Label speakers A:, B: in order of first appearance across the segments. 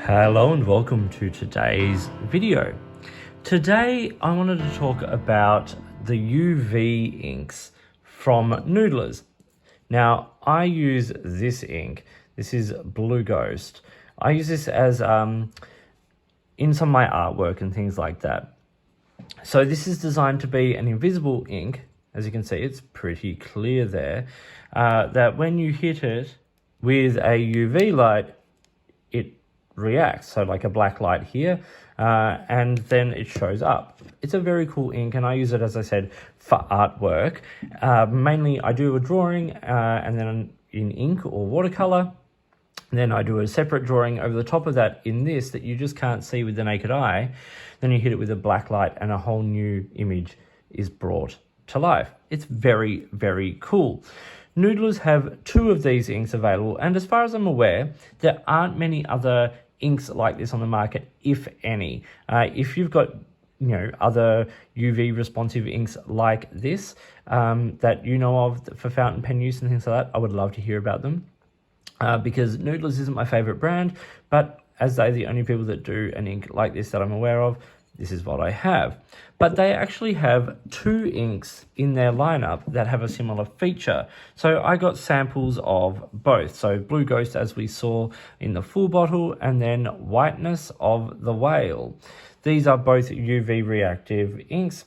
A: Hello and welcome to today's video. Today I wanted to talk about the UV inks from Noodlers. Now I use this ink. This is Blue Ghost. I use this as in some of my artwork and things like that. So this is designed to be an invisible ink. As you can see, it's pretty clear there, that when you hit it with a UV light, it reacts. So like a black light here, and then it shows up. It's a very cool ink, and I use it, as I said, for artwork. Mainly I do a drawing and then in ink or watercolor. Then I do a separate drawing over the top of that in this that you just can't see with the naked eye. Then you hit it with a black light and a whole new image is brought to life. It's very, very cool. Noodlers have 2 of these inks available, and as far as I'm aware, there aren't many other inks like this on the market, if any. If you've got other UV responsive inks like this that you know of for fountain pen use and things like that, I would love to hear about them. Because Noodlers isn't my favorite brand, but as they're the only people that do an ink like this that I'm aware of, this is what I have. But they actually have 2 inks in their lineup that have a similar feature. So I got samples of both. So Blue Ghost, as we saw in the full bottle, and then Whiteness of the Whale. These are both UV reactive inks.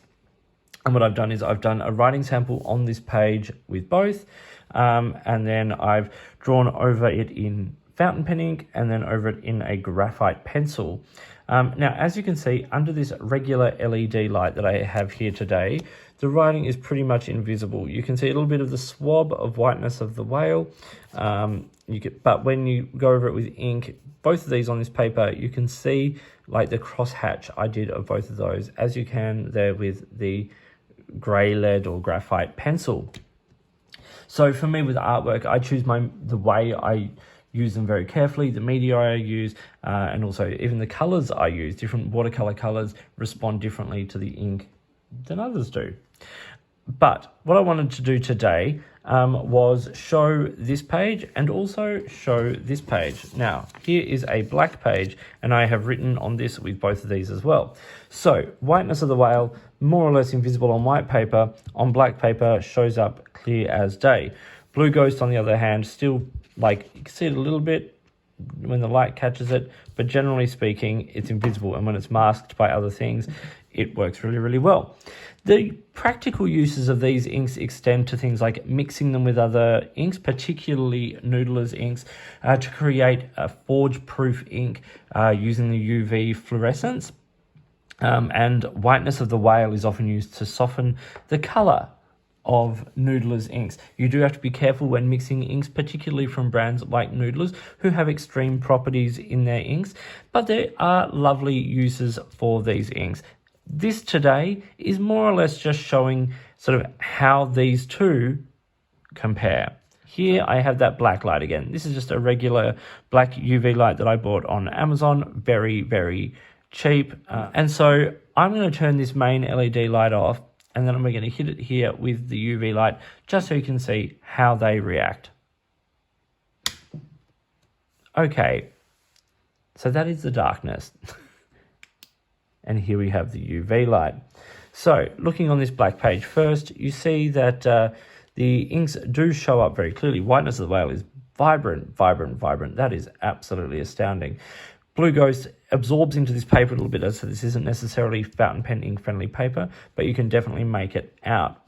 A: And what I've done is I've done a writing sample on this page with both. And then I've drawn over it in fountain pen ink and then over it in a graphite pencil. Now, as you can see, under this regular LED light that I have here today, the writing is pretty much invisible. You can see a little bit of the swab of Whiteness of the Whale. But when you go over it with ink, both of these on this paper, you can see like the crosshatch I did of both of those, as you can there with the grey lead or graphite pencil. So for me with artwork, I choose the way I use them very carefully, the media I use, and also even the colors I use. Different watercolor colors respond differently to the ink than others do. But what I wanted to do today was show this page and also show this page. Now, here is a black page, and I have written on this with both of these as well. So, Whiteness of the Whale, more or less invisible on white paper. On black paper, shows up clear as day. Blue Ghost, on the other hand, still, like, you can see it a little bit when the light catches it, but generally speaking, it's invisible, and when it's masked by other things, it works really, really well. The practical uses of these inks extend to things like mixing them with other inks, particularly Noodlers inks, to create a forge-proof ink using the UV fluorescence. And Whiteness of the Whale is often used to soften the color of Noodlers inks. You do have to be careful when mixing inks, particularly from brands like Noodlers, who have extreme properties in their inks, but there are lovely uses for these inks. This today is more or less just showing sort of how these 2 compare. Here I have that black light again. This is just a regular black UV light that I bought on Amazon, very, very cheap. And so I'm going to turn this main LED light off, and then I'm going to hit it here with the UV light just so you can see how they react. Okay, so that is the darkness. And here we have the UV light. So looking on this black page first, you see that the inks do show up very clearly. Whiteness of the Whale is vibrant, vibrant, vibrant. That is absolutely astounding. Blue Ghost absorbs into this paper a little bit, so this isn't necessarily fountain pen ink friendly paper, but you can definitely make it out.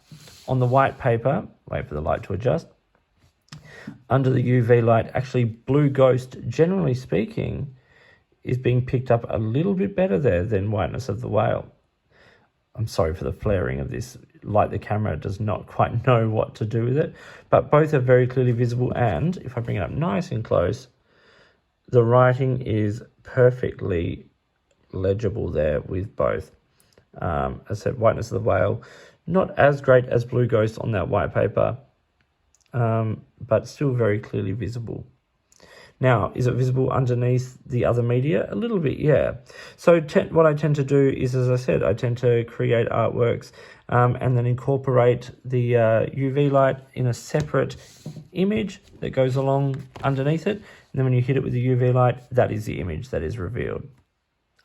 A: On the white paper, wait for the light to adjust, under the UV light, actually Blue Ghost, generally speaking, is being picked up a little bit better there than Whiteness of the Whale. I'm sorry for the flaring of this light. The camera does not quite know what to do with it, but both are very clearly visible, and if I bring it up nice and close, the writing is perfectly legible there with both. As I said, Whiteness of the Whale, not as great as Blue Ghost on that white paper, but still very clearly visible. Now, is it visible underneath the other media? A little bit, yeah. So what I tend to do is, as I said, I tend to create artworks and then incorporate the UV light in a separate image that goes along underneath it. And then when you hit it with the UV light, that is the image that is revealed.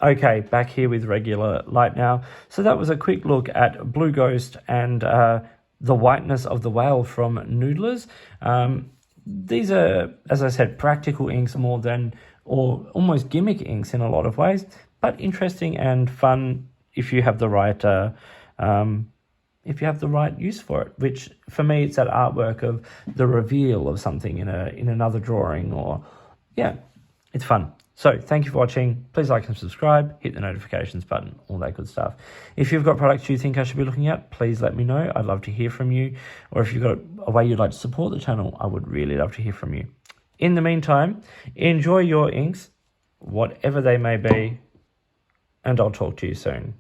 A: Okay, back here with regular light now. So that was a quick look at Blue Ghost and the whiteness of the whale from Noodlers. These are, as I said, practical inks more than, or almost gimmick inks in a lot of ways, but interesting and fun if you have the right use for it, which for me it's that artwork of the reveal of something in another drawing, or it's fun. So thank you for watching. Please like and subscribe, hit the notifications button, all that good stuff. If you've got products you think I should be looking at, please let me know. I'd love to hear from you. Or if you've got a way you'd like to support the channel, I would really love to hear from you. In the meantime, enjoy your inks, whatever they may be, and I'll talk to you soon.